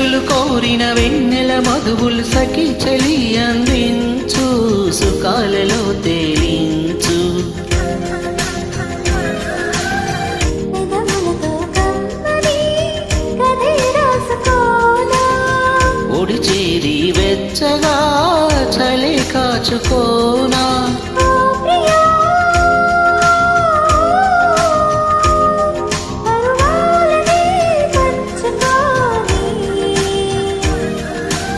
వయసులు కోరిన వెన్నెల మధువులు సఖి చలి అందించు సుఖాలలో తేలించు ఒడి చేరి వెచ్చగా చలి కాచుకోనా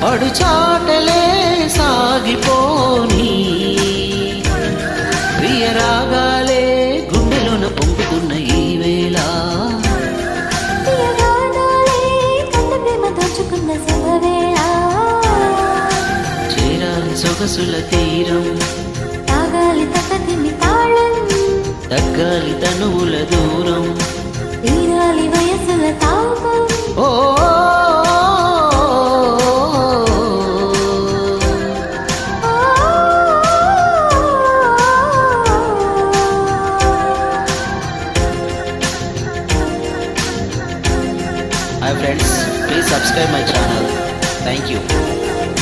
పడు చాటలే సాగిపోని ప్రియ రాగాలే గుండెలోన పొంగుతున్న ఈ వేళ చేరాలి సొగసుల తీరం తాగాలి తకదిమి తాళం తగ్గాలి తనువుల దూరం తీరాలి వయసుల తాపం ఓ Hi friends, please subscribe my channel. Thank you.